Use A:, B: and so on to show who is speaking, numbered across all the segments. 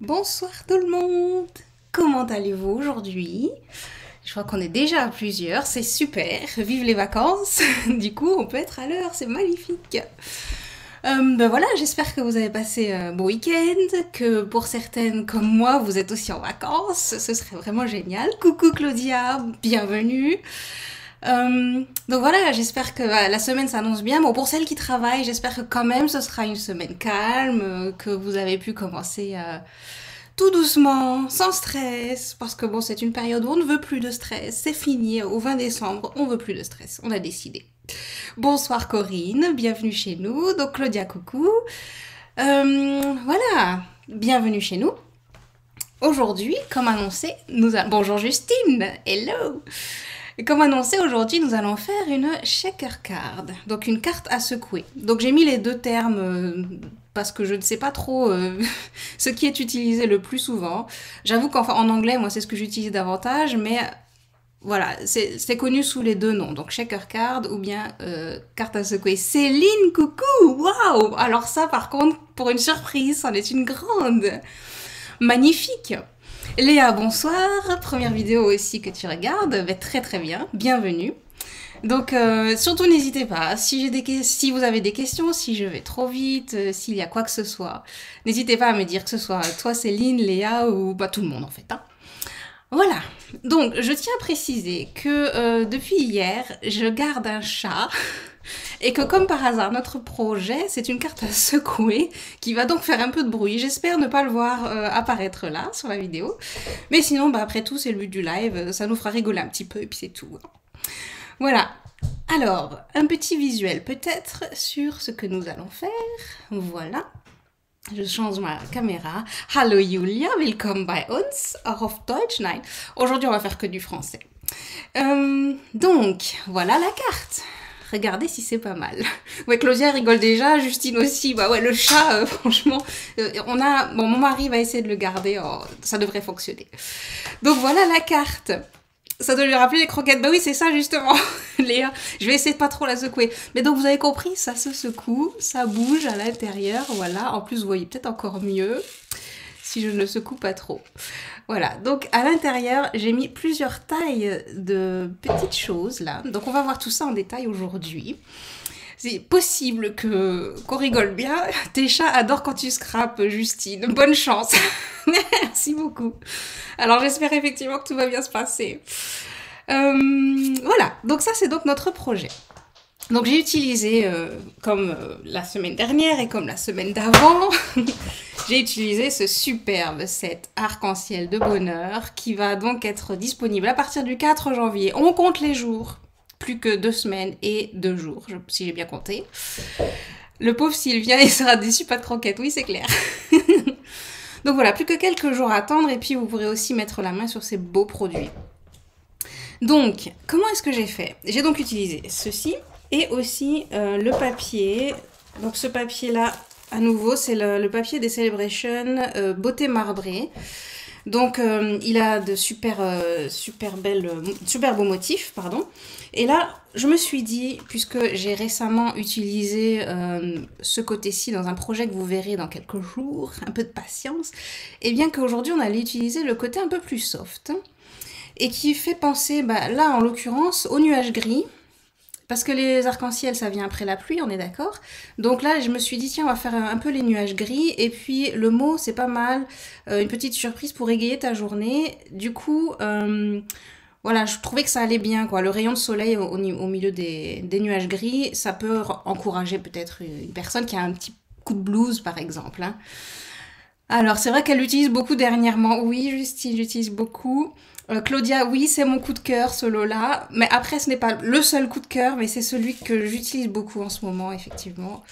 A: Bonsoir tout le monde. Comment allez-vous aujourd'hui? Je crois qu'on est déjà à plusieurs, c'est super. Vive les vacances. Du coup, on peut être à l'heure, c'est magnifique. Ben voilà, j'espère que vous avez passé un bon week-end, que pour certaines comme moi, vous êtes aussi en vacances. Ce serait vraiment génial. Coucou Claudia, bienvenue. Donc voilà, j'espère que la semaine s'annonce bien. Bon, pour celles qui travaillent, j'espère que quand même ce sera une semaine calme, que vous avez pu commencer tout doucement, sans stress, parce que bon, c'est une période où on ne veut plus de stress. C'est fini, au 20 décembre, on veut plus de stress. On a décidé. Bonsoir Corinne, bienvenue chez nous. Donc Claudia, coucou. Voilà, bienvenue chez nous. Aujourd'hui, comme annoncé, Bonjour Justine, hello. Comme annoncé, aujourd'hui, nous allons faire une shaker card, donc une carte à secouer. Donc j'ai mis les deux termes parce que je ne sais pas trop ce qui est utilisé le plus souvent. J'avoue qu'en anglais, moi, c'est ce que j'utilise davantage, mais voilà, c'est connu sous les deux noms, donc shaker card ou bien carte à secouer. Céline, coucou, waouh. Alors ça, par contre, pour une surprise, c'en est une grande. Magnifique. Léa, bonsoir. Première vidéo aussi que tu regardes. Ben, très très bien. Bienvenue. Donc surtout n'hésitez pas. Si vous avez des questions, si je vais trop vite, s'il y a quoi que ce soit, n'hésitez pas à me dire, que ce soit toi Céline, Léa ou bah, tout le monde en fait. Hein. Voilà. Donc je tiens à préciser que depuis hier, je garde un chat. Et que comme par hasard, notre projet, c'est une carte à secouer qui va donc faire un peu de bruit. J'espère ne pas le voir apparaître là, sur la vidéo. Mais sinon, bah, après tout, c'est le but du live. Ça nous fera rigoler un petit peu et puis c'est tout. Voilà. Alors, un petit visuel peut-être sur ce que nous allons faire. Voilà. Je change ma caméra. Hallo Julia, willkommen bei uns, auch auf Deutsch. Nein, aujourd'hui on va faire que du français. Donc, voilà la carte. Regardez si c'est pas mal. Ouais, Claudia rigole déjà, Justine aussi. Bah ouais, le chat, franchement, bon, mon mari va essayer de le garder. Oh, ça devrait fonctionner. Donc voilà la carte. Ça doit lui rappeler les croquettes. Bah oui, c'est ça justement, Léa. Je vais essayer de pas trop la secouer. Mais donc vous avez compris, ça se secoue, ça bouge à l'intérieur. Voilà. En plus, vous voyez peut-être encore mieux si je ne le secoue pas trop. Voilà, donc à l'intérieur, j'ai mis plusieurs tailles de petites choses là. Donc on va voir tout ça en détail aujourd'hui. C'est possible qu'on rigole bien. Tes chats adorent quand tu scrapes, Justine. Bonne chance. Merci beaucoup. Alors j'espère effectivement que tout va bien se passer. Voilà, donc ça c'est donc notre projet. Donc j'ai utilisé, comme la semaine dernière et comme la semaine d'avant, j'ai utilisé ce superbe set arc-en-ciel de bonheur qui va donc être disponible à partir du 4 janvier. On compte les jours, plus que 2 semaines et 2 jours, si j'ai bien compté. Le pauvre Sylvien, il sera déçu, pas de croquettes, oui c'est clair. Donc voilà, plus que quelques jours à attendre et puis vous pourrez aussi mettre la main sur ces beaux produits. Donc, comment est-ce que j'ai fait? J'ai donc utilisé ceci et aussi le papier. Donc ce papier-là, à nouveau, c'est le papier des Celebration Beauté Marbrée. Donc il a de super beaux motifs, pardon. Et là, je me suis dit, puisque j'ai récemment utilisé ce côté-ci dans un projet que vous verrez dans quelques jours, un peu de patience, et bien qu'aujourd'hui on allait utiliser le côté un peu plus soft. Et qui fait penser, bah, là en l'occurrence, au nuage gris. Parce que les arcs-en-ciel, ça vient après la pluie, on est d'accord. Donc là, je me suis dit, tiens, on va faire un peu les nuages gris. Et puis, le mot, c'est pas mal. Une petite surprise pour égayer ta journée. Du coup, voilà, je trouvais que ça allait bien, quoi. Le rayon de soleil au milieu des nuages gris, ça peut encourager peut-être une personne qui a un petit coup de blues, par exemple. Hein. Alors, c'est vrai qu'elle l'utilise beaucoup dernièrement. Oui, Justine, j'utilise beaucoup. Claudia, oui, c'est mon coup de cœur, ce lot-là. Mais après, ce n'est pas le seul coup de cœur, mais c'est celui que j'utilise beaucoup en ce moment, effectivement.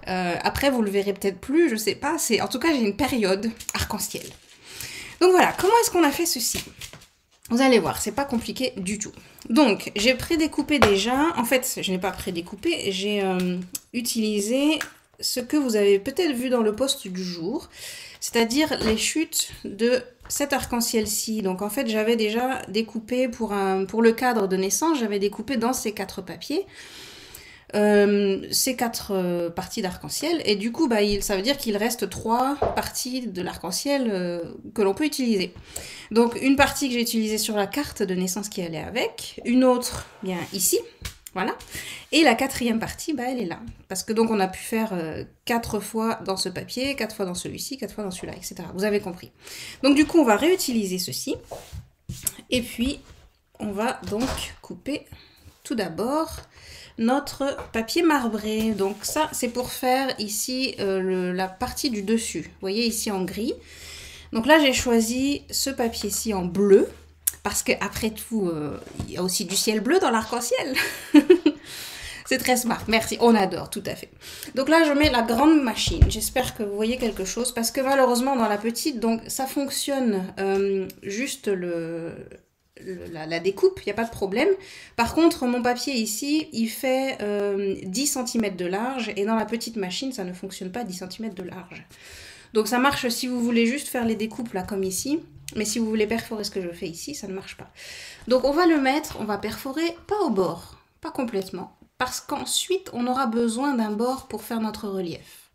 A: Après, vous le verrez peut-être plus, je sais pas. En tout cas, j'ai une période arc-en-ciel. Donc voilà, comment est-ce qu'on a fait ceci? Vous allez voir, c'est pas compliqué du tout. Donc, j'ai prédécoupé déjà. En fait, je n'ai pas prédécoupé, j'ai utilisé ce que vous avez peut-être vu dans le post du jour, c'est-à-dire les chutes de cet arc-en-ciel-ci. Donc en fait, j'avais déjà découpé pour le cadre de naissance, j'avais découpé dans ces 4 papiers. ces 4 parties d'arc-en-ciel. Et du coup, bah, ça veut dire qu'il reste 3 parties de l'arc-en-ciel que l'on peut utiliser. Donc une partie que j'ai utilisée sur la carte de naissance qui allait avec, une autre bien ici, voilà. Et la 4e partie, bah, elle est là. Parce que donc on a pu faire 4 fois dans ce papier, 4 fois dans celui-ci, 4 fois dans celui-là, etc. Vous avez compris. Donc du coup, on va réutiliser ceci. Et puis, on va donc couper tout d'abord notre papier marbré. Donc ça, c'est pour faire ici la partie du dessus. Vous voyez ici en gris. Donc là, j'ai choisi ce papier-ci en bleu. Parce qu'après tout, il y a aussi du ciel bleu dans l'arc-en-ciel. C'est très smart, merci, on adore, tout à fait. Donc là, je mets la grande machine. J'espère que vous voyez quelque chose. Parce que malheureusement, dans la petite, donc ça fonctionne juste la découpe, il n'y a pas de problème. Par contre, mon papier ici, il fait 10 cm de large. Et dans la petite machine, ça ne fonctionne pas 10 cm de large. Donc ça marche si vous voulez juste faire les découpes là comme ici. Mais si vous voulez perforer ce que je fais ici, ça ne marche pas. Donc on va le mettre, on va perforer pas au bord, pas complètement. Parce qu'ensuite, on aura besoin d'un bord pour faire notre relief.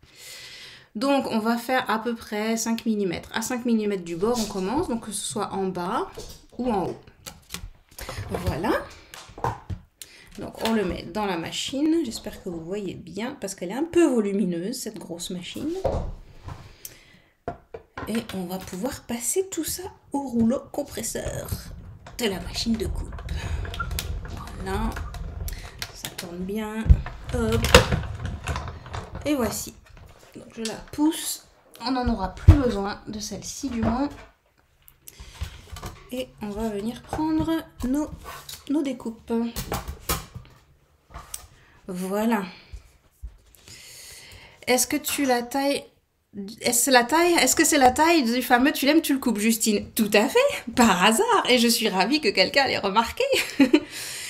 A: Donc on va faire à peu près 5 mm. À 5 mm du bord, on commence, donc que ce soit en bas ou en haut. Voilà. Donc on le met dans la machine. J'espère que vous voyez bien, parce qu'elle est un peu volumineuse, cette grosse machine. Et on va pouvoir passer tout ça au rouleau compresseur de la machine de coupe. Voilà. Ça tourne bien. Hop. Et voici. Donc je la pousse. On n'en aura plus besoin de celle-ci du moins. Et on va venir prendre nos découpes. Voilà. Est-ce que tu la tailles? Est-ce que c'est la taille du fameux tu l'aimes, tu le coupes, Justine? Tout à fait, par hasard. Et je suis ravie que quelqu'un l'ait remarqué.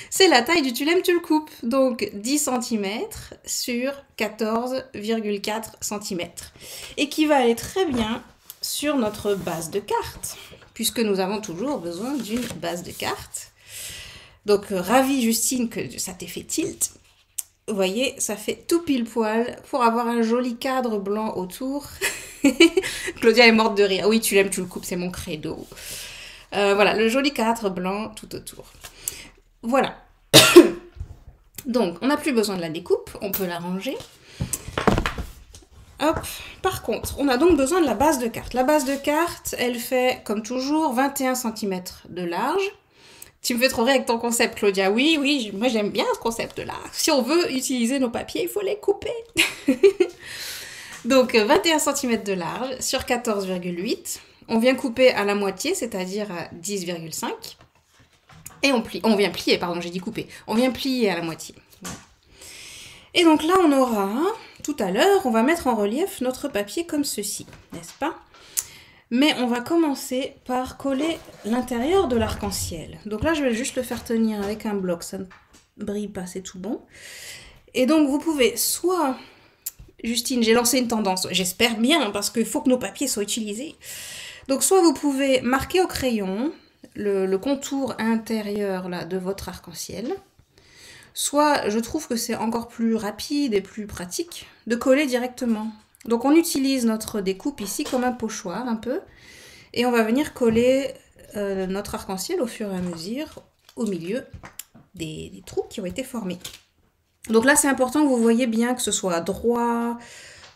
A: C'est la taille du tu l'aimes, tu le coupes. Donc 10 cm sur 14,4 cm. Et qui va aller très bien sur notre base de carte. Puisque nous avons toujours besoin d'une base de carte. Donc ravie, Justine, que ça t'ait fait tilt. Vous voyez, ça fait tout pile poil pour avoir un joli cadre blanc autour. Claudia est morte de rire. Oui, tu l'aimes, tu le coupes, c'est mon credo. Voilà, le joli cadre blanc tout autour. Voilà. Donc, on n'a plus besoin de la découpe, on peut la ranger. Hop. Par contre, on a donc besoin de la base de carte. La base de carte, elle fait, comme toujours, 21 cm de large. Tu me fais trop rire avec ton concept, Claudia. Oui, oui, moi j'aime bien ce concept-là. Si on veut utiliser nos papiers, il faut les couper. Donc 21 cm de large sur 14,8. On vient couper à la moitié, c'est-à-dire à 10,5. Et on plie. On vient plier, pardon, j'ai dit couper. On vient plier à la moitié. Voilà. Et donc là, on aura, tout à l'heure, on va mettre en relief notre papier comme ceci, n'est-ce pas ? Mais on va commencer par coller l'intérieur de l'arc-en-ciel. Donc là, je vais juste le faire tenir avec un bloc, ça ne brille pas, c'est tout bon. Et donc, vous pouvez soit... Justine, j'ai lancé une tendance, j'espère bien, parce qu'il faut que nos papiers soient utilisés. Donc, soit vous pouvez marquer au crayon le contour intérieur là, de votre arc-en-ciel, soit je trouve que c'est encore plus rapide et plus pratique de coller directement. Donc on utilise notre découpe ici comme un pochoir un peu, et on va venir coller notre arc-en-ciel au fur et à mesure au milieu des trous qui ont été formés. Donc là c'est important que vous voyez bien que ce soit droit,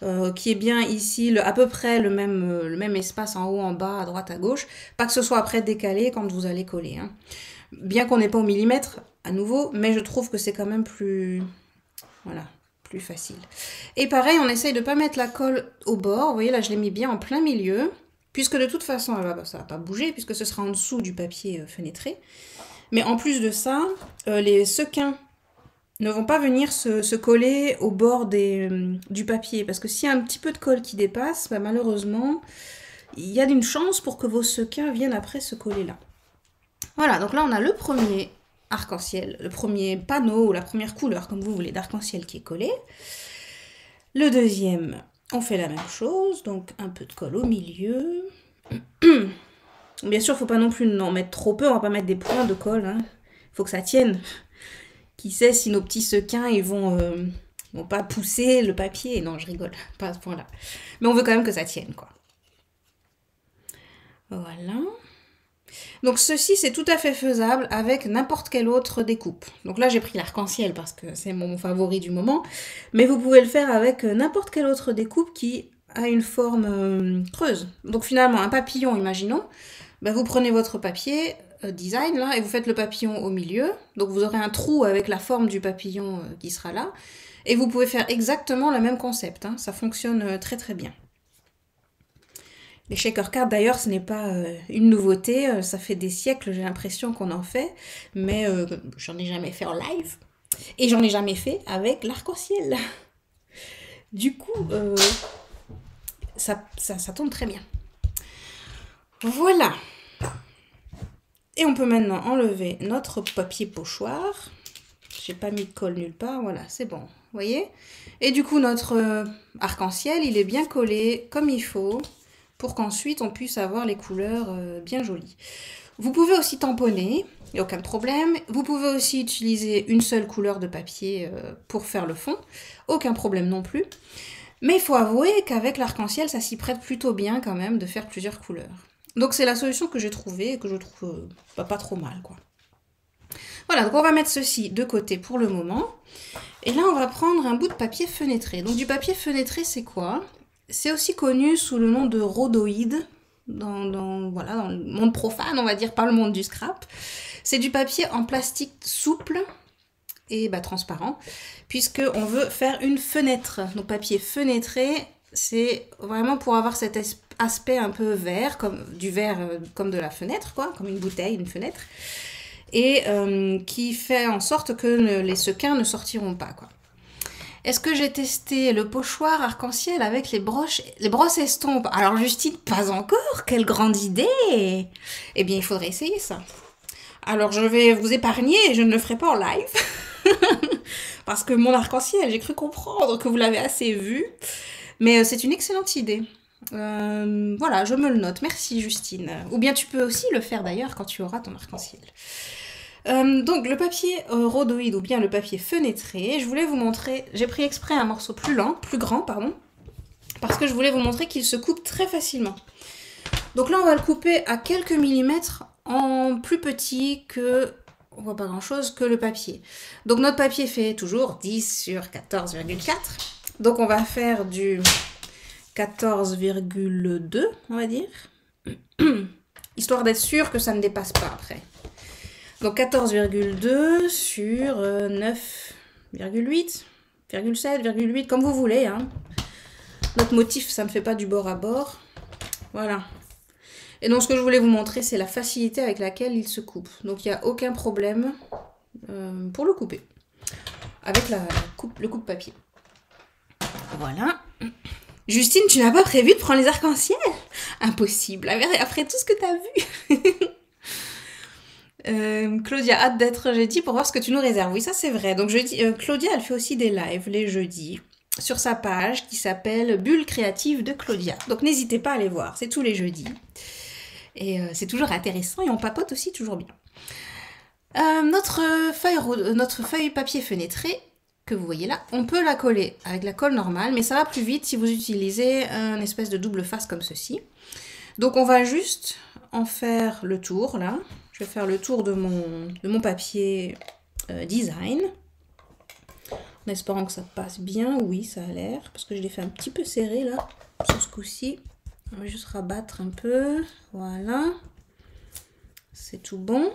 A: qu'il y ait bien ici à peu près le même espace en haut, en bas, à droite, à gauche, pas que ce soit après décalé quand vous allez coller. Hein. Bien qu'on n'ait pas au millimètre à nouveau, mais je trouve que c'est quand même plus... Voilà. Plus facile. Et pareil, on essaye de ne pas mettre la colle au bord. Vous voyez, là, je l'ai mis bien en plein milieu. Puisque de toute façon, ça ne va pas bouger, puisque ce sera en dessous du papier fenêtré. Mais en plus de ça, les sequins ne vont pas venir se coller au bord du papier. Parce que s'il y a un petit peu de colle qui dépasse, bah, malheureusement, il y a une chance pour que vos sequins viennent après se coller là. Voilà, donc là, on a le premier arc-en-ciel, le premier panneau ou la première couleur, comme vous voulez, d'arc-en-ciel qui est collé. Le deuxième, on fait la même chose, donc un peu de colle au milieu. Bien sûr, il ne faut pas non plus en mettre trop peu, on ne va pas mettre des points de colle, hein. Il faut que ça tienne. Qui sait si nos petits sequins, ils vont pas pousser le papier. Non, je rigole, pas à ce point-là. Mais on veut quand même que ça tienne, quoi. Voilà. Donc ceci, c'est tout à fait faisable avec n'importe quelle autre découpe. Donc là, j'ai pris l'arc-en-ciel parce que c'est mon favori du moment. Mais vous pouvez le faire avec n'importe quelle autre découpe qui a une forme creuse. Donc finalement, un papillon, imaginons. Ben, vous prenez votre papier design là et vous faites le papillon au milieu. Donc vous aurez un trou avec la forme du papillon qui sera là. Et vous pouvez faire exactement le même concept. Hein. Ça fonctionne très très bien. Les shaker cards, d'ailleurs, ce n'est pas une nouveauté. Ça fait des siècles, j'ai l'impression qu'on en fait. Mais j'en ai jamais fait en live. Et j'en ai jamais fait avec l'arc-en-ciel. Du coup, ça tombe très bien. Voilà. Et on peut maintenant enlever notre papier pochoir. J'ai pas mis de colle nulle part. Voilà, c'est bon. Vous voyez? Et du coup, notre arc-en-ciel, il est bien collé comme il faut, pour qu'ensuite on puisse avoir les couleurs bien jolies. Vous pouvez aussi tamponner, il n'y a aucun problème. Vous pouvez aussi utiliser une seule couleur de papier pour faire le fond, aucun problème non plus. Mais il faut avouer qu'avec l'arc-en-ciel, ça s'y prête plutôt bien quand même de faire plusieurs couleurs. Donc c'est la solution que j'ai trouvée et que je trouve pas trop mal, quoi. Voilà, donc on va mettre ceci de côté pour le moment. Et là, on va prendre un bout de papier fenêtré. Donc du papier fenêtré, c'est quoi ? C'est aussi connu sous le nom de rhodoïde, dans le monde profane, on va dire, pas le monde du scrap. C'est du papier en plastique souple et transparent, puisqu'on veut faire une fenêtre. Donc papier fenêtré, c'est vraiment pour avoir cet aspect un peu vert, comme du verre comme de la fenêtre, quoi, comme une bouteille, une fenêtre, et qui fait en sorte que les sequins ne sortiront pas, quoi. Est-ce que j'ai testé le pochoir arc-en-ciel avec les brosses estompes? Alors Justine, pas encore. Quelle grande idée! Eh bien, il faudrait essayer ça. Alors, je vais vous épargner et je ne le ferai pas en live. Parce que mon arc-en-ciel, j'ai cru comprendre que vous l'avez assez vu. Mais c'est une excellente idée. Voilà, je me le note. Merci Justine. Ou bien tu peux aussi le faire d'ailleurs quand tu auras ton arc-en-ciel. Donc le papier rhodoïde ou bien le papier fenêtré, je voulais vous montrer, j'ai pris exprès un morceau plus grand, parce que je voulais vous montrer qu'il se coupe très facilement. Donc là on va le couper à quelques millimètres en plus petit que, on voit pas grand chose, que le papier. Donc notre papier fait toujours 10 sur 14,4, donc on va faire du 14,2 on va dire, histoire d'être sûr que ça ne dépasse pas après. Donc 14,2 sur 9,8, 7,8, comme vous voulez. Hein. Notre motif, ça ne fait pas du bord à bord. Voilà. Et donc ce que je voulais vous montrer, c'est la facilité avec laquelle il se coupe. Donc il n'y a aucun problème pour le couper. Avec le coupe-papier. Voilà. Justine, tu n'as pas prévu de prendre les arcs-en-ciel? Impossible, après tout ce que tu as vu. Claudia, hâte d'être jeudi pour voir ce que tu nous réserves. Oui, ça c'est vrai. Donc Claudia, elle fait aussi des lives les jeudis sur sa page qui s'appelle Bulle créative de Claudia. Donc n'hésitez pas à aller voir, c'est tous les jeudis. Et c'est toujours intéressant et on papote aussi toujours bien. Notre feuille papier fenêtré, que vous voyez là, on peut la coller avec la colle normale, mais ça va plus vite si vous utilisez un espèce de double face comme ceci. Donc on va juste en faire le tour là. Je vais faire le tour de mon papier design. En espérant que ça passe bien. Oui, ça a l'air. Parce que je l'ai fait un petit peu serré là. Sur ce coup-ci. On va juste rabattre un peu. Voilà. C'est tout bon.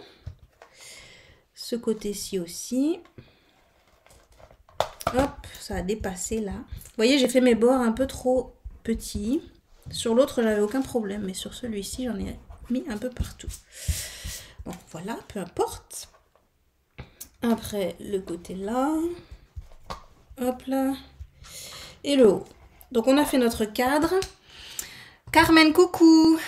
A: Ce côté-ci aussi. Hop, ça a dépassé là. Vous voyez, j'ai fait mes bords un peu trop petits. Sur l'autre, j'avais aucun problème. Mais sur celui-ci, j'en ai mis un peu partout. Bon, voilà, peu importe. Après, le côté là. Hop là. Et le haut. Donc, on a fait notre cadre. Carmen, coucou.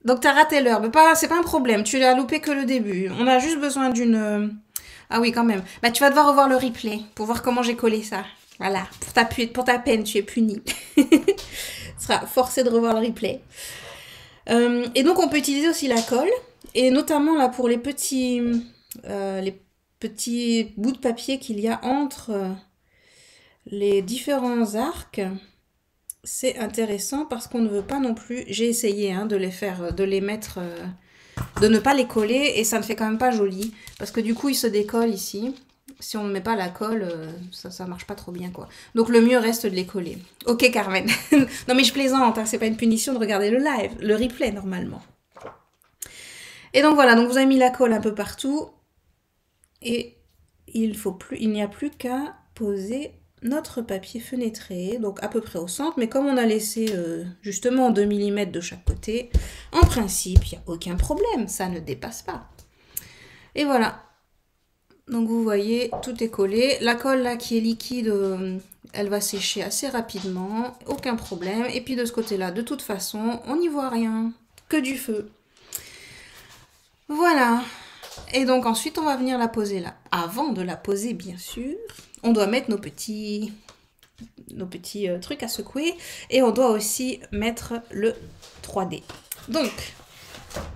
A: Donc, t'as raté l'heure. Mais c'est pas un problème. Tu l'as loupé que le début. On a juste besoin d'une... Ah oui, quand même. Tu vas devoir revoir le replay pour voir comment j'ai collé ça. Voilà. Pour ta peine, tu es puni. Tu seras forcé de revoir le replay. Et donc, on peut utiliser aussi la colle. Et notamment là pour les petits petit bout de papier qu'il y a entre les différents arcs, c'est intéressant parce qu'on ne veut pas non plus, j'ai essayé de les faire, de les mettre, de ne pas les coller et ça ne fait quand même pas joli parce que du coup ils se décollent ici. Si on ne met pas la colle, ça marche pas trop bien quoi. Donc le mieux reste de les coller. Ok Carmen. Non mais je plaisante, hein, c'est pas une punition de regarder le live, le replay normalement. Et donc voilà, donc vous avez mis la colle un peu partout. Et il n'y a plus qu'à poser notre papier fenêtré, donc à peu près au centre, mais comme on a laissé justement 2 mm de chaque côté, en principe, il n'y a aucun problème, ça ne dépasse pas. Et voilà. Donc vous voyez, tout est collé. La colle là qui est liquide, elle va sécher assez rapidement, aucun problème. Et puis de ce côté-là, de toute façon, on n'y voit rien, que du feu. Voilà. Et donc ensuite, on va venir la poser là. Avant de la poser, bien sûr, on doit mettre nos petits trucs à secouer. Et on doit aussi mettre le 3D. Donc,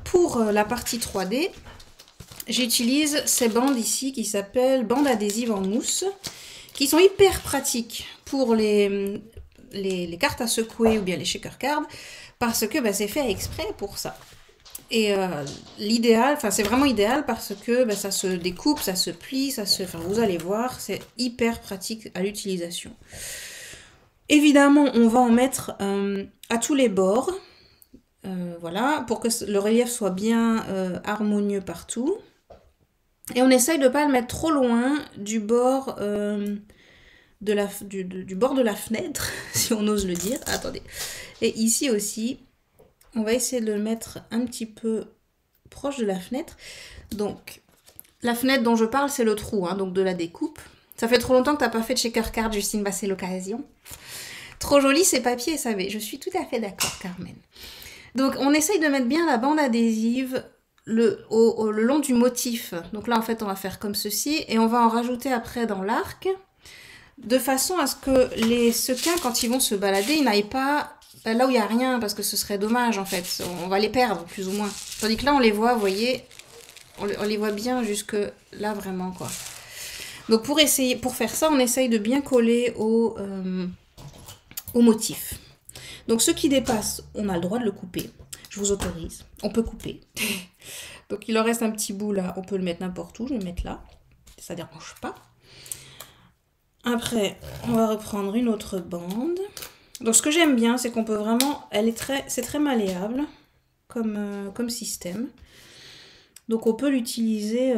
A: pour la partie 3D, j'utilise ces bandes ici qui s'appellent bandes adhésives en mousse, qui sont hyper pratiques pour les cartes à secouer ou bien les shaker cards, parce que c'est fait exprès pour ça. Et l'idéal, c'est vraiment idéal parce que ça se découpe, ça se plie, vous allez voir, c'est hyper pratique à l'utilisation. Évidemment, on va en mettre à tous les bords, voilà, pour que le relief soit bien harmonieux partout. Et on essaye de ne pas le mettre trop loin du bord, du bord de la fenêtre, si on ose le dire. Attendez. Et ici aussi, on va essayer de le mettre un petit peu proche de la fenêtre. Donc, la fenêtre dont je parle, c'est le trou, donc de la découpe. Ça fait trop longtemps que tu n'as pas fait de shaker card, Justine, c'est l'occasion. Trop joli ces papiers, savez. Je suis tout à fait d'accord, Carmen. Donc, on essaye de mettre bien la bande adhésive le long du motif. Donc là, en fait, on va faire comme ceci. Et on va en rajouter après dans l'arc. De façon à ce que les sequins, quand ils vont se balader, ils n'aillent pas là où il n'y a rien. Parce que ce serait dommage, en fait. On va les perdre, plus ou moins. Tandis que là, on les voit, vous voyez, on les voit bien jusque là, vraiment, quoi. Donc pour faire ça, on essaye de bien coller au motif. Donc ce qui dépasse, on a le droit de le couper. Je vous autorise. On peut couper. Donc il en reste un petit bout là. On peut le mettre n'importe où. Je vais le mettre là. Ça ne dérange pas. Après, on va reprendre une autre bande. Donc ce que j'aime bien, c'est qu'on peut vraiment... c'est très malléable comme système. Donc on peut l'utiliser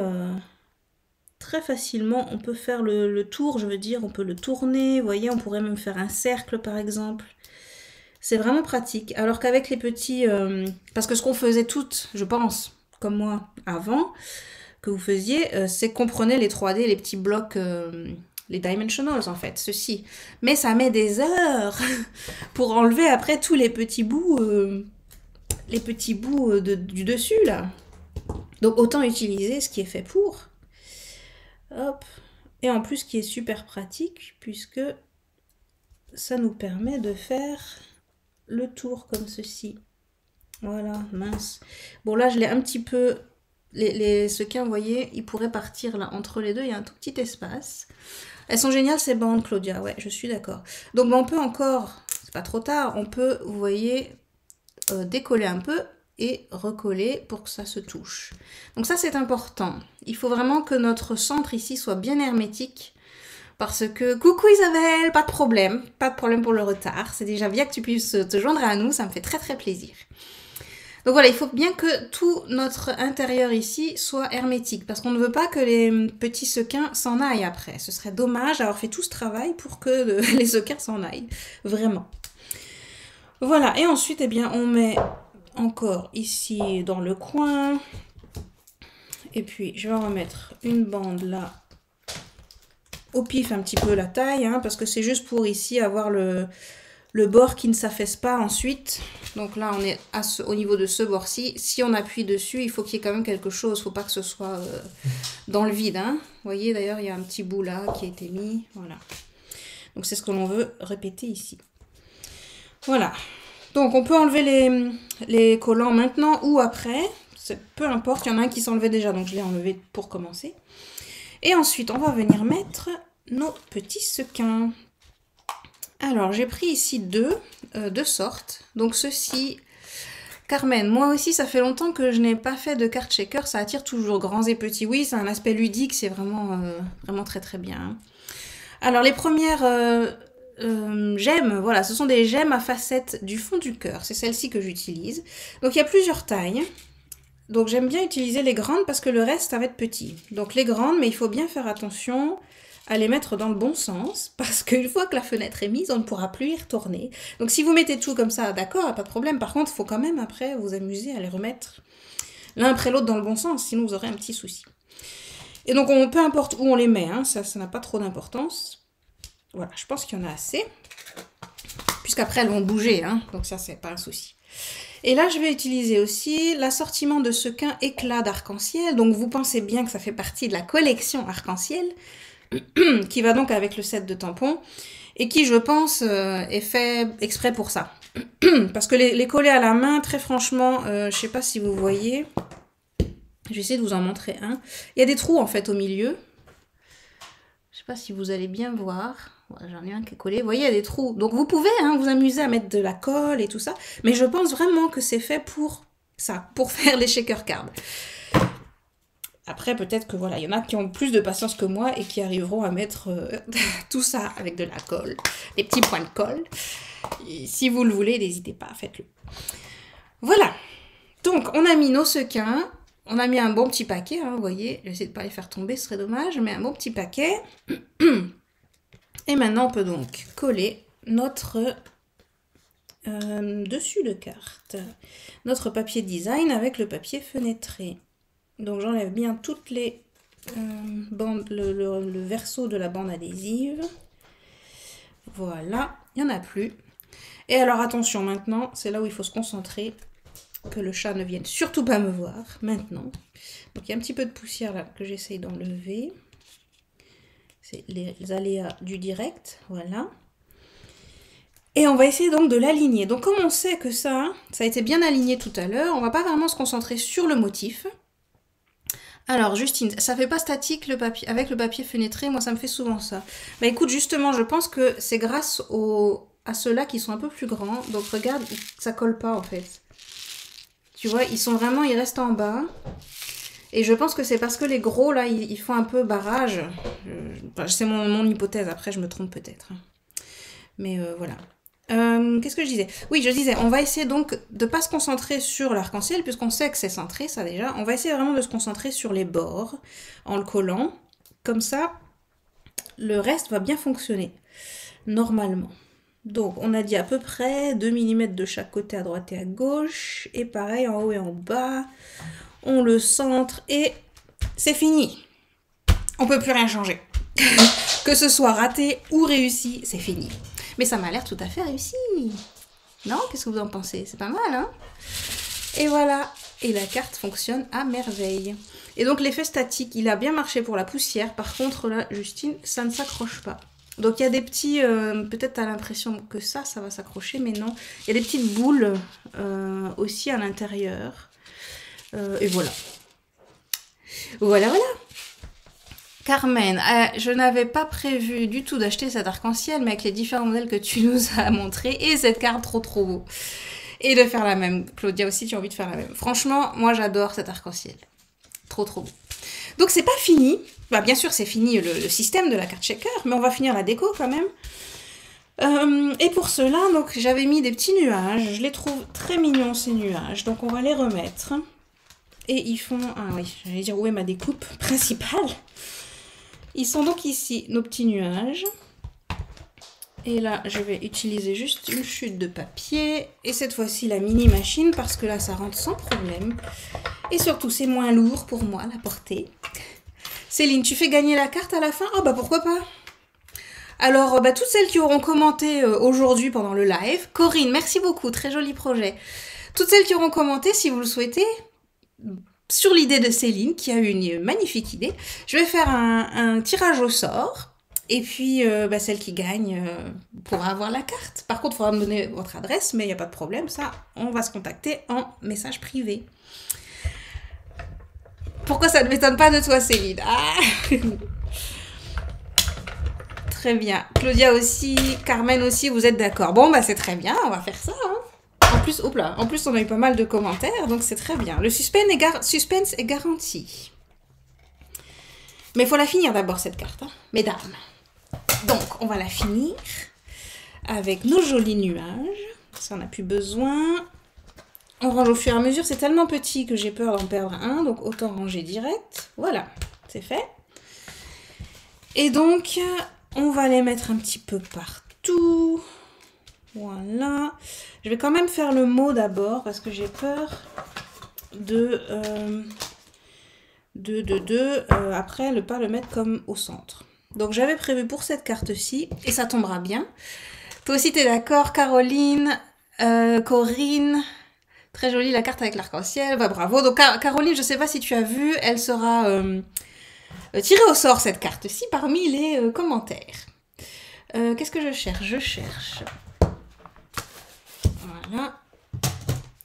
A: très facilement. On peut faire le tour, je veux dire. On peut le tourner. Vous voyez, on pourrait même faire un cercle par exemple. C'est vraiment pratique. Alors qu'avec les petits... parce que ce qu'on faisait toutes, je pense, comme moi, avant, que vous faisiez, c'est qu'on prenait les 3D, les petits blocs, les dimensionals en fait, ceci. Mais ça met des heures pour enlever après tous les petits bouts du dessus, là. Donc autant utiliser ce qui est fait pour. Hop. Et en plus, ce qui est super pratique, puisque ça nous permet de faire... le tour comme ceci. Voilà, mince. Bon là je l'ai un petit peu... Les sequins, vous voyez, ils pourraient partir là entre les deux. Il y a un tout petit espace. Elles sont géniales ces bandes, Claudia. Ouais, je suis d'accord. Donc on peut encore, c'est pas trop tard, on peut, vous voyez, décoller un peu et recoller pour que ça se touche. Donc ça c'est important. Il faut vraiment que notre centre ici soit bien hermétique. Parce que, coucou Isabelle, pas de problème pour le retard. C'est déjà bien que tu puisses te joindre à nous, ça me fait très très plaisir. Donc voilà, il faut bien que tout notre intérieur ici soit hermétique. Parce qu'on ne veut pas que les petits sequins s'en aillent après. Ce serait dommage d'avoir fait tout ce travail pour que les sequins s'en aillent. Vraiment. Voilà, et ensuite, eh bien, on met encore ici dans le coin. Et puis, je vais en remettre une bande là. Au pif un petit peu la taille, parce que c'est juste pour ici avoir le bord qui ne s'affaisse pas ensuite. Donc là, on est au niveau de ce bord-ci. Si on appuie dessus, il faut qu'il y ait quand même quelque chose. Il ne faut pas que ce soit dans le vide. Vous voyez, d'ailleurs, il y a un petit bout là qui a été mis. Voilà. Donc c'est ce que l'on veut répéter ici. Voilà. Donc on peut enlever les collants maintenant ou après. Peu importe, il y en a un qui s'enlevait déjà, donc je l'ai enlevé pour commencer. Et ensuite, on va venir mettre nos petits sequins. Alors, j'ai pris ici deux sortes. Donc, ceci, Carmen, moi aussi, ça fait longtemps que je n'ai pas fait de carte shaker. Ça attire toujours grands et petits. Oui, c'est un aspect ludique, c'est vraiment, vraiment très très bien. Alors, les premières gemmes, voilà, ce sont des gemmes à facettes du fond du cœur. C'est celle-ci que j'utilise. Donc, il y a plusieurs tailles. Donc j'aime bien utiliser les grandes parce que le reste, ça va être petit. Donc les grandes, mais il faut bien faire attention à les mettre dans le bon sens parce qu'une fois que la fenêtre est mise, on ne pourra plus y retourner. Donc si vous mettez tout comme ça, d'accord, pas de problème. Par contre, il faut quand même après vous amuser à les remettre l'un après l'autre dans le bon sens, sinon vous aurez un petit souci. Et donc peu importe où on les met, hein, ça n'a pas trop d'importance. Voilà, je pense qu'il y en a assez. Puisqu'après elles vont bouger, hein, donc ça c'est pas un souci. Et là, je vais utiliser aussi l'assortiment de sequins éclat d'arc-en-ciel. Donc, vous pensez bien que ça fait partie de la collection arc-en-ciel, qui va donc avec le set de tampons, et qui, je pense, est fait exprès pour ça. Parce que les coller à la main, très franchement, je ne sais pas si vous voyez. Je vais essayer de vous en montrer un. Il y a des trous, en fait, au milieu. Je ne sais pas si vous allez bien voir. Voilà, j'en ai un qui est collé. Vous voyez, il y a des trous. Donc vous pouvez vous amuser à mettre de la colle et tout ça. Mais je pense vraiment que c'est fait pour ça, pour faire les shaker cards. Après, peut-être que voilà, il y en a qui ont plus de patience que moi et qui arriveront à mettre tout ça avec de la colle. Des petits points de colle. Et si vous le voulez, n'hésitez pas, faites-le. Voilà. Donc, on a mis nos sequins. On a mis un bon petit paquet, hein, vous voyez. J'essaie de ne pas les faire tomber, ce serait dommage. Mais un bon petit paquet. Et maintenant, on peut donc coller notre dessus de carte. Notre papier design avec le papier fenêtré. Donc, j'enlève bien toutes les bandes, le verso de la bande adhésive. Voilà, il n'y en a plus. Et alors, attention, maintenant, c'est là où il faut se concentrer. Que le chat ne vienne surtout pas me voir, maintenant. Donc, il y a un petit peu de poussière là que j'essaye d'enlever. C'est les aléas du direct, voilà. Et on va essayer donc de l'aligner. Donc comme on sait que ça a été bien aligné tout à l'heure, on va pas vraiment se concentrer sur le motif. Alors Justine, ça fait pas statique le papier, avec le papier fenêtré, moi ça me fait souvent ça. Bah écoute, justement, je pense que c'est grâce à ceux-là qui sont un peu plus grands. Donc regarde, ça colle pas en fait. Tu vois, ils restent en bas. Et je pense que c'est parce que les gros, là, ils font un peu barrage. C'est mon hypothèse, après je me trompe peut-être. Mais voilà. Qu'est-ce que je disais? Oui, je disais, on va essayer donc de ne pas se concentrer sur l'arc-en-ciel, puisqu'on sait que c'est centré, ça déjà. On va essayer vraiment de se concentrer sur les bords, en le collant. Comme ça, le reste va bien fonctionner, normalement. Donc, on a dit à peu près 2 mm de chaque côté, à droite et à gauche. Et pareil, en haut et en bas. On le centre et c'est fini. On peut plus rien changer. Que ce soit raté ou réussi, c'est fini. Mais ça m'a l'air tout à fait réussi. Non? Qu'est-ce que vous en pensez? C'est pas mal, hein? Et voilà. Et la carte fonctionne à merveille. Et donc l'effet statique, il a bien marché pour la poussière. Par contre, là, Justine, ça ne s'accroche pas. Donc il y a des petits... peut-être tu as l'impression que ça va s'accrocher, mais non. Il y a des petites boules aussi à l'intérieur. Et voilà. Voilà. Carmen, je n'avais pas prévu du tout d'acheter cet arc-en-ciel, mais avec les différents modèles que tu nous as montrés, et cette carte trop beau. Et de faire la même. Claudia aussi, tu as envie de faire la même. Franchement, moi j'adore cet arc-en-ciel. Trop beau. Donc c'est pas fini. Bah, bien sûr, c'est fini le système de la carte shaker, mais on va finir la déco quand même. Et pour cela, donc j'avais mis des petits nuages. Je les trouve très mignons ces nuages, donc on va les remettre. Et ils font... Ah oui, j'allais dire où est ma découpe principale. Ils sont donc ici, nos petits nuages. Et là, je vais utiliser juste une chute de papier. Et cette fois-ci, la mini machine, parce que là, ça rentre sans problème. Et surtout, c'est moins lourd pour moi, la porter. Céline, tu fais gagner la carte à la fin? Oh, bah pourquoi pas? Alors, toutes celles qui auront commenté aujourd'hui pendant le live. Corinne, merci beaucoup, très joli projet. Toutes celles qui auront commenté, si vous le souhaitez... sur l'idée de Céline, qui a eu une magnifique idée. Je vais faire un tirage au sort. Et puis, celle qui gagne pourra avoir la carte. Par contre, il faudra me donner votre adresse, mais il n'y a pas de problème. Ça, on va se contacter en message privé. Pourquoi ça ne m'étonne pas de toi, Céline? Ah. Très bien. Claudia aussi, Carmen aussi, vous êtes d'accord. Bon, bah c'est très bien, on va faire ça. Hein. En plus, on a eu pas mal de commentaires, donc c'est très bien. Le suspense est garanti. Mais il faut la finir d'abord, cette carte, hein, mesdames. Donc, on va la finir avec nos jolis nuages. Ça, on n'a plus besoin. On range au fur et à mesure. C'est tellement petit que j'ai peur d'en perdre un, donc autant ranger direct. Voilà, c'est fait. Et donc, on va les mettre un petit peu partout. Voilà. Je vais quand même faire le mot d'abord parce que j'ai peur après ne pas le mettre comme au centre. Donc j'avais prévu pour cette carte-ci et ça tombera bien. Toi aussi t'es d'accord, Caroline, Corinne. Très jolie la carte avec l'arc-en-ciel. Bah, bravo. Donc Caroline, je sais pas si tu as vu, elle sera tirée au sort cette carte-ci parmi les commentaires. Qu'est-ce que je cherche? Je cherche. Voilà.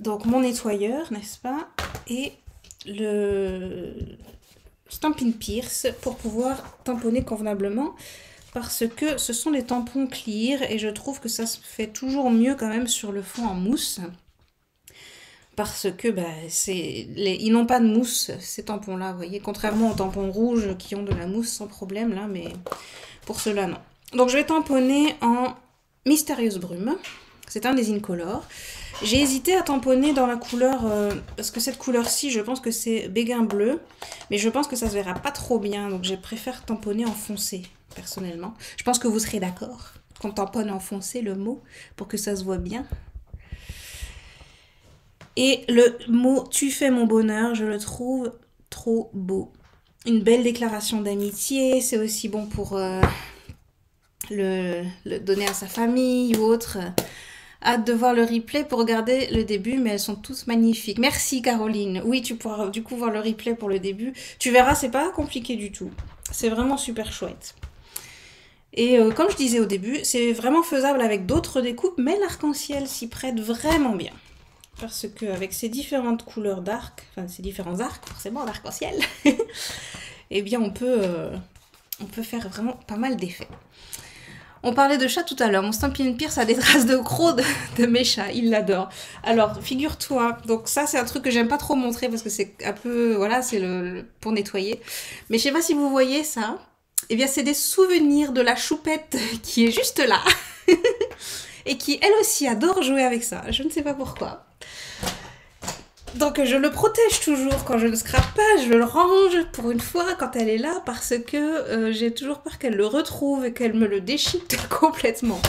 A: Donc mon nettoyeur, n'est-ce pas? Et le Stampin' Pierce pour pouvoir tamponner convenablement parce que ce sont des tampons clear et je trouve que ça se fait toujours mieux quand même sur le fond en mousse parce que bah, ils n'ont pas de mousse ces tampons là, vous voyez, contrairement aux tampons rouges qui ont de la mousse sans problème là, mais pour ceux-là non. Donc je vais tamponner en Mystérieuse Brume, c'est un des incolores. J'ai hésité à tamponner dans la couleur, parce que cette couleur-ci, je pense que c'est béguin bleu, mais je pense que ça se verra pas trop bien, donc je préfère tamponner en foncé, personnellement. Je pense que vous serez d'accord qu'on tamponne en foncé le mot, pour que ça se voit bien. Et le mot « tu fais mon bonheur », je le trouve trop beau. Une belle déclaration d'amitié, c'est aussi bon pour le donner à sa famille ou autre. Hâte de voir le replay pour regarder le début, mais elles sont toutes magnifiques. Merci Caroline. Oui, tu pourras du coup voir le replay pour le début. Tu verras, c'est pas compliqué du tout. C'est vraiment super chouette. Et comme je disais au début, c'est vraiment faisable avec d'autres découpes, mais l'arc-en-ciel s'y prête vraiment bien. Parce qu'avec ces différentes couleurs d'arc, enfin ces différents arcs, forcément d'arc-en-ciel, eh bien on peut faire vraiment pas mal d'effets. On parlait de chat tout à l'heure. Mon Stampin' Pierce a des traces de crocs de mes chats. Il l'adore. Alors, figure-toi. Donc ça, c'est un truc que j'aime pas trop montrer parce que c'est un peu... Voilà, c'est pour nettoyer. Mais je sais pas si vous voyez ça. Eh bien, c'est des souvenirs de la choupette qui est juste là. Et qui, elle aussi, adore jouer avec ça. Je ne sais pas pourquoi. Donc je le protège toujours quand je ne scrape pas, je le range pour une fois quand elle est là parce que j'ai toujours peur qu'elle le retrouve et qu'elle me le déchiquette complètement.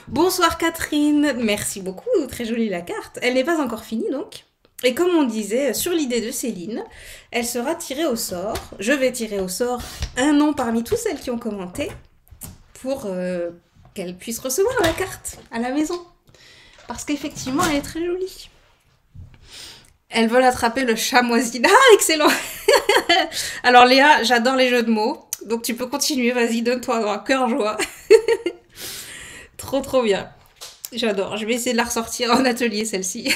A: Bonsoir Catherine, merci beaucoup, très jolie la carte. Elle n'est pas encore finie donc. Et comme on disait, sur l'idée de Céline, elle sera tirée au sort. Je vais tirer au sort un nom parmi toutes celles qui ont commenté pour qu'elle puisse recevoir la carte à la maison. Parce qu'effectivement, elle est très jolie. Elles veulent attraper le chamoisine. Ah, excellent. Alors Léa, j'adore les jeux de mots. Donc tu peux continuer, vas-y, donne-toi un cœur joie. Trop trop bien. J'adore. Je vais essayer de la ressortir en atelier, celle-ci.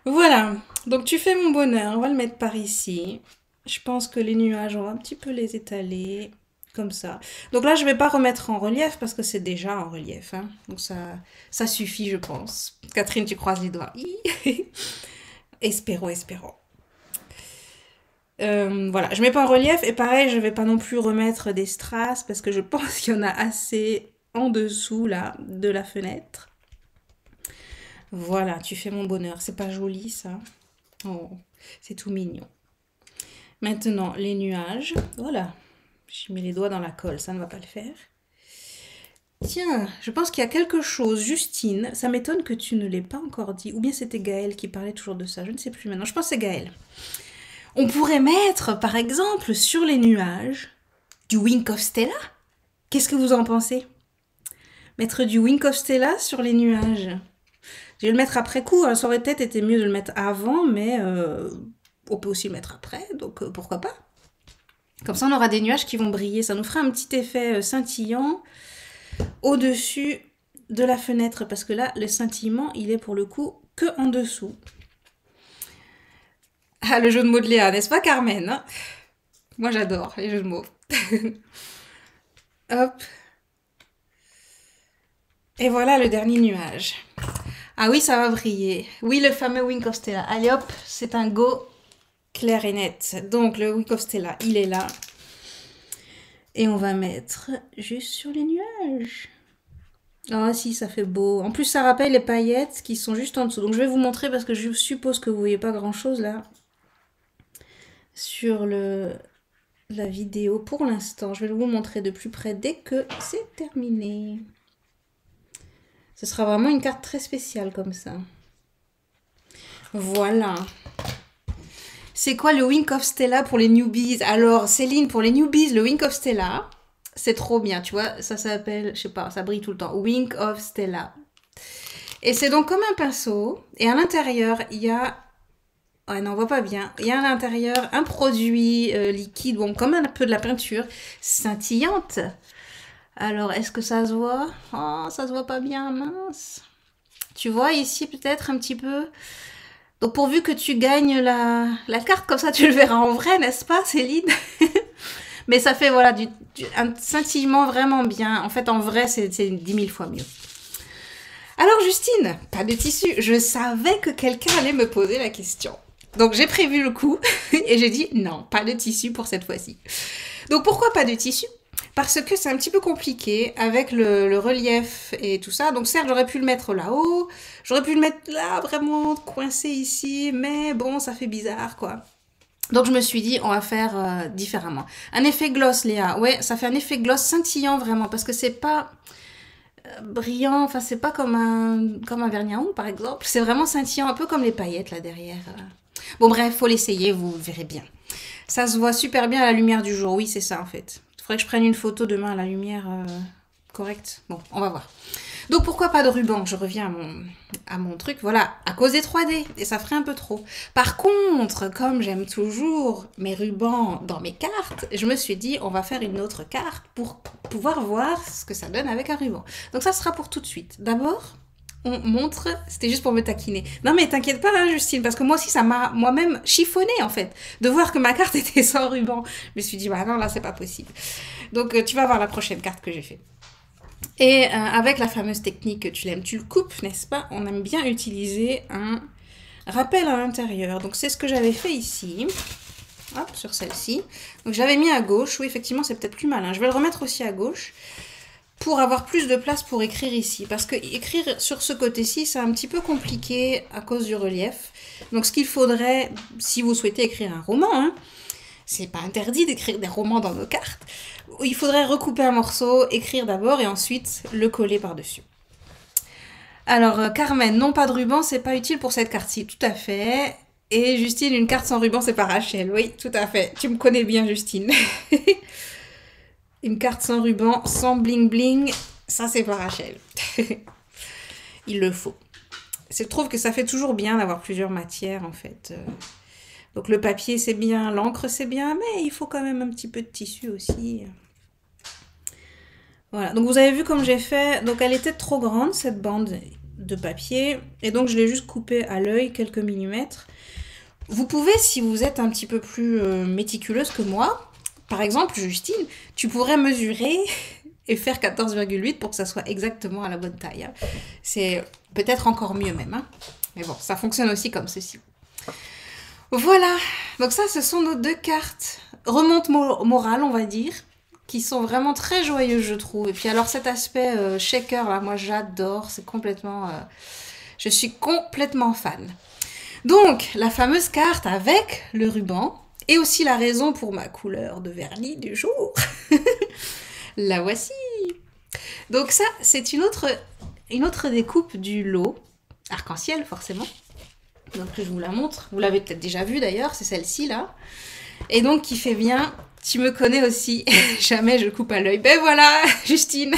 A: Voilà. Donc tu fais mon bonheur. On va le mettre par ici. Je pense que les nuages, on va un petit peu les étaler. Comme ça. Donc là, je ne vais pas remettre en relief parce que c'est déjà en relief. Hein. Donc ça suffit, je pense. Catherine, tu croises les doigts. Espérons, espérons. Voilà, je ne mets pas en relief. Et pareil, je ne vais pas non plus remettre des strass parce que je pense qu'il y en a assez en dessous, là, de la fenêtre. Voilà, tu fais mon bonheur. C'est pas joli, ça. Oh, c'est tout mignon. Maintenant, les nuages. Voilà. Je mets les doigts dans la colle, ça ne va pas le faire. Tiens, je pense qu'il y a quelque chose, Justine, ça m'étonne que tu ne l'aies pas encore dit, ou bien c'était Gaëlle qui parlait toujours de ça, je ne sais plus maintenant, je pense que c'est Gaëlle. On pourrait mettre, par exemple, sur les nuages, du Wink of Stella. Qu'est-ce que vous en pensez? Mettre du Wink of Stella sur les nuages. Je vais le mettre après coup, hein. Ça aurait peut-être été mieux de le mettre avant, mais on peut aussi le mettre après, donc pourquoi pas? Comme ça, on aura des nuages qui vont briller. Ça nous fera un petit effet scintillant au-dessus de la fenêtre. Parce que là, le scintillement, il est pour le coup que en dessous. Ah, le jeu de mots de Léa, n'est-ce pas Carmen, hein? Moi j'adore les jeux de mots. Hop. Et voilà le dernier nuage. Ah oui, ça va briller. Oui, le fameux Wink of Stella. Allez hop, c'est un go clair et net. Donc le Wink of Stella, il est là. Et on va mettre juste sur les nuages. Ah si, ça fait beau. En plus, ça rappelle les paillettes qui sont juste en dessous. Donc je vais vous montrer parce que je suppose que vous voyez pas grand-chose là sur la vidéo pour l'instant. Je vais vous montrer de plus près dès que c'est terminé. Ce sera vraiment une carte très spéciale comme ça. Voilà. C'est quoi le Wink of Stella pour les newbies? Alors, Céline, pour les newbies, le Wink of Stella, c'est trop bien, tu vois. Ça s'appelle, je sais pas, ça brille tout le temps. Wink of Stella. Et c'est donc comme un pinceau. Et à l'intérieur, il y a... Ouais, non, on voit pas bien. Il y a à l'intérieur un produit liquide, bon, comme un peu de la peinture, scintillante. Alors, est-ce que ça se voit? Oh, ça se voit pas bien, mince. Tu vois ici peut-être un petit peu. Donc pourvu que tu gagnes la carte, comme ça tu le verras en vrai, n'est-ce pas Céline? Mais ça fait voilà un scintillement vraiment bien. En fait, en vrai, c'est 10 000 fois mieux. Alors Justine, pas de tissu. Je savais que quelqu'un allait me poser la question. Donc j'ai prévu le coup et j'ai dit non, pas de tissu pour cette fois-ci. Donc pourquoi pas de tissu? Parce que c'est un petit peu compliqué avec le relief et tout ça. Donc certes, j'aurais pu le mettre là-haut, j'aurais pu le mettre là, vraiment coincé ici, mais bon, ça fait bizarre, quoi. Donc je me suis dit, on va faire différemment. Un effet gloss, Léa. Ouais, ça fait un effet gloss scintillant, vraiment, parce que c'est pas brillant, enfin c'est pas comme un vernis à ongles, par exemple. C'est vraiment scintillant, un peu comme les paillettes, là, derrière. Bon, bref, faut l'essayer, vous verrez bien. Ça se voit super bien à la lumière du jour, oui, c'est ça, en fait. Il faudrait que je prenne une photo demain à la lumière correcte. Bon, on va voir. Donc pourquoi pas de ruban? Je reviens à mon truc. Voilà, à cause des 3D. Et ça ferait un peu trop. Par contre, comme j'aime toujours mes rubans dans mes cartes, je me suis dit, on va faire une autre carte pour pouvoir voir ce que ça donne avec un ruban. Donc ça sera pour tout de suite. D'abord, on montre... C'était juste pour me taquiner. Non mais t'inquiète pas, hein, Justine, parce que moi aussi, ça m'a moi-même chiffonné, en fait, de voir que ma carte était sans ruban. Je me suis dit, bah non, là, c'est pas possible. Donc tu vas voir la prochaine carte que j'ai faite. Et avec la fameuse technique que tu l'aimes, tu le coupes, n'est-ce pas? On aime bien utiliser un rappel à l'intérieur. Donc c'est ce que j'avais fait ici. Hop, sur celle-ci. Donc j'avais mis à gauche. Oui, effectivement, c'est peut-être plus malin. Je vais le remettre aussi à gauche pour avoir plus de place pour écrire ici. Parce que écrire sur ce côté-ci, c'est un petit peu compliqué à cause du relief. Donc ce qu'il faudrait, si vous souhaitez écrire un roman, hein, c'est pas interdit d'écrire des romans dans nos cartes. Il faudrait recouper un morceau, écrire d'abord et ensuite le coller par-dessus. Alors, Carmen, non pas de ruban, c'est pas utile pour cette carte-ci, tout à fait. Et Justine, une carte sans ruban, c'est pas Rachel, oui, tout à fait. Tu me connais bien, Justine. Une carte sans ruban, sans bling-bling, ça c'est pas Rachel. Il le faut. Je trouve que ça fait toujours bien d'avoir plusieurs matières, en fait. Donc le papier c'est bien, l'encre c'est bien, mais il faut quand même un petit peu de tissu aussi. Voilà, donc vous avez vu comme j'ai fait, donc elle était trop grande cette bande de papier, et donc je l'ai juste coupée à l'œil quelques millimètres. Vous pouvez, si vous êtes un petit peu plus méticuleuse que moi, par exemple Justine, tu pourrais mesurer et faire 14,8 pour que ça soit exactement à la bonne taille. Hein. C'est peut-être encore mieux même, hein. Mais bon, ça fonctionne aussi comme ceci. Voilà, donc ça ce sont nos deux cartes remonte morale on va dire, qui sont vraiment très joyeuses je trouve. Et puis alors cet aspect shaker là, moi j'adore, c'est complètement... je suis complètement fan. Donc la fameuse carte avec le ruban, et aussi la raison pour ma couleur de vernis du jour. La voici. Donc ça c'est une autre découpe du lot, arc-en-ciel forcément. Donc je vous la montre, vous l'avez peut-être déjà vue d'ailleurs, c'est celle-ci là. Et donc qui fait bien, tu me connais aussi, jamais je coupe à l'œil. Ben voilà, Justine.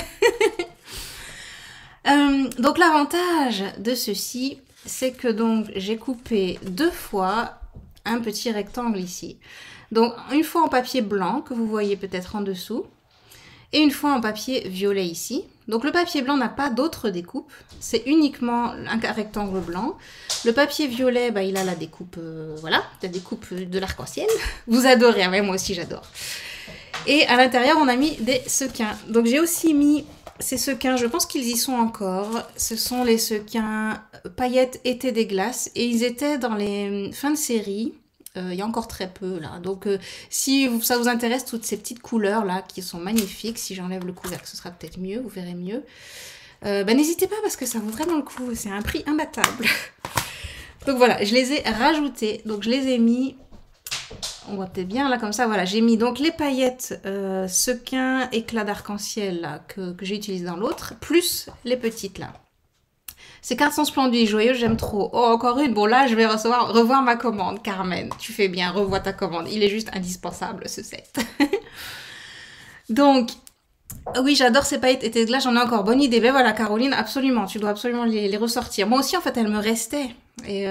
A: Donc l'avantage de ceci, c'est que donc j'ai coupé 2 fois un petit rectangle ici. Donc une fois en papier blanc, que vous voyez peut-être en dessous, et une fois en papier violet ici, Donc le papier blanc n'a pas d'autre découpe, c'est uniquement un rectangle blanc. Le papier violet, bah, il a la découpe, voilà, la découpe de l'arc-en-ciel. Vous adorez, hein, moi aussi j'adore. Et à l'intérieur, on a mis des sequins. Donc j'ai aussi mis ces sequins, je pense qu'ils y sont encore. Ce sont les sequins paillettes été des glaces. Et ils étaient dans les fins de série. Il y a encore très peu là. Donc si ça vous intéresse, toutes ces petites couleurs là qui sont magnifiques, si j'enlève le couvercle, ce sera peut-être mieux, vous verrez mieux. N'hésitez pas parce que ça vaut vraiment le coup. C'est un prix imbattable. Donc voilà, je les ai rajoutés. Donc je les ai mis... On voit peut-être bien là comme ça, voilà, j'ai mis donc les paillettes sequins éclat d'arc-en-ciel là que j'ai utilisé dans l'autre, plus les petites là. Ces cartes sont splendides et joyeuses, j'aime trop. Oh, encore une, bon là je vais revoir ma commande, Carmen. Tu fais bien, revois ta commande, il est juste indispensable ce set. Donc, oui, j'adore ces paillettes été de glace, j'en ai encore. Bonne idée, ben voilà Caroline, absolument, tu dois absolument les ressortir. Moi aussi en fait, elles me restaient. Et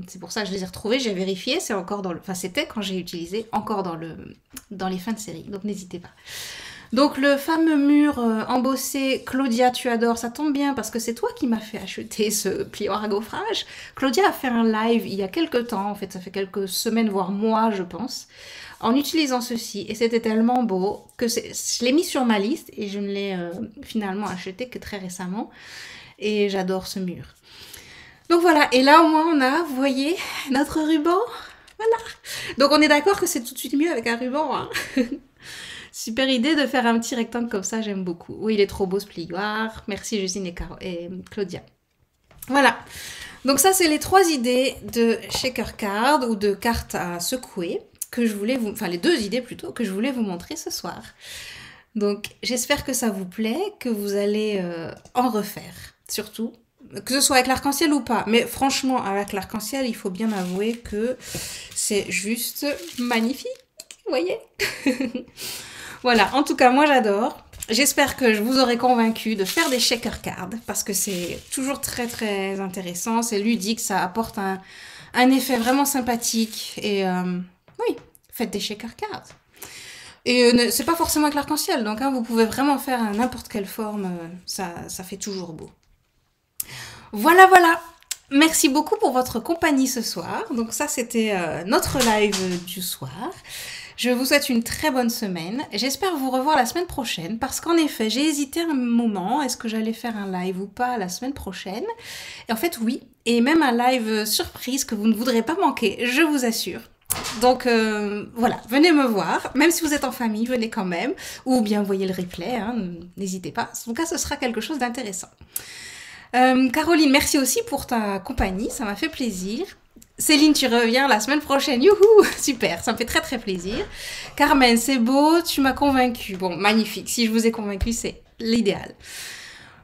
A: c'est pour ça que je les ai retrouvées, j'ai vérifié, c'est encore dans le... Enfin, c'était quand j'ai utilisé, encore dans les fins de série, donc n'hésitez pas. Donc le fameux mur embossé, Claudia, tu adores, ça tombe bien parce que c'est toi qui m'as fait acheter ce pliant à gaufrage. Claudia a fait un live il y a quelques temps, en fait ça fait quelques semaines, voire mois je pense, en utilisant ceci. Et c'était tellement beau que je l'ai mis sur ma liste et je ne l'ai finalement acheté que très récemment. Et j'adore ce mur. Donc voilà, et là au moins on a, vous voyez, notre ruban. Voilà. Donc on est d'accord que c'est tout de suite mieux avec un ruban. Hein. Super idée de faire un petit rectangle comme ça, j'aime beaucoup. Oui, il est trop beau ce plioir. Merci Justine et Claudia. Voilà. Donc ça, c'est les 3 idées de shaker card ou de cartes à secouer que je voulais vous... Enfin, les 2 idées plutôt que je voulais vous montrer ce soir. Donc, j'espère que ça vous plaît, que vous allez en refaire, surtout. Que ce soit avec l'arc-en-ciel ou pas. Mais franchement, avec l'arc-en-ciel, il faut bien avouer que c'est juste magnifique. Vous voyez. Voilà, en tout cas, moi j'adore. J'espère que je vous aurai convaincu de faire des shaker cards parce que c'est toujours très très intéressant. C'est ludique, ça apporte un effet vraiment sympathique. Et oui, faites des shaker cards. Et c'est pas forcément avec l'arc-en-ciel, donc hein, vous pouvez vraiment faire à n'importe quelle forme. Ça fait toujours beau. Voilà, voilà. Merci beaucoup pour votre compagnie ce soir. Donc ça, c'était notre live du soir. Je vous souhaite une très bonne semaine. J'espère vous revoir la semaine prochaine parce qu'en effet, j'ai hésité un moment. Est-ce que j'allais faire un live ou pas la semaine prochaine? Et en fait, oui. Et même un live surprise que vous ne voudrez pas manquer, je vous assure. Donc voilà, venez me voir. Même si vous êtes en famille, venez quand même. Ou bien voyez le replay, hein, n'hésitez pas. En tout cas, ce sera quelque chose d'intéressant. Caroline, merci aussi pour ta compagnie, ça m'a fait plaisir. Céline, tu reviens la semaine prochaine, youhou, super, ça me fait très très plaisir. Carmen, c'est beau, tu m'as convaincue. Bon, magnifique, si je vous ai convaincu, c'est l'idéal.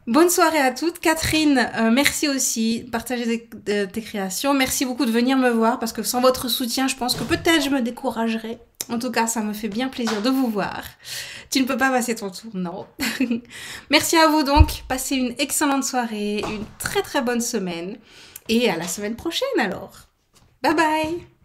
A: Bonne soirée à toutes. Catherine, merci aussi de partager tes créations. Merci beaucoup de venir me voir parce que sans votre soutien, je pense que peut-être je me découragerais. En tout cas, ça me fait bien plaisir de vous voir. Tu ne peux pas passer ton tour, non. Merci à vous donc. Passez une excellente soirée, une très très bonne semaine. Et à la semaine prochaine alors. Bye bye.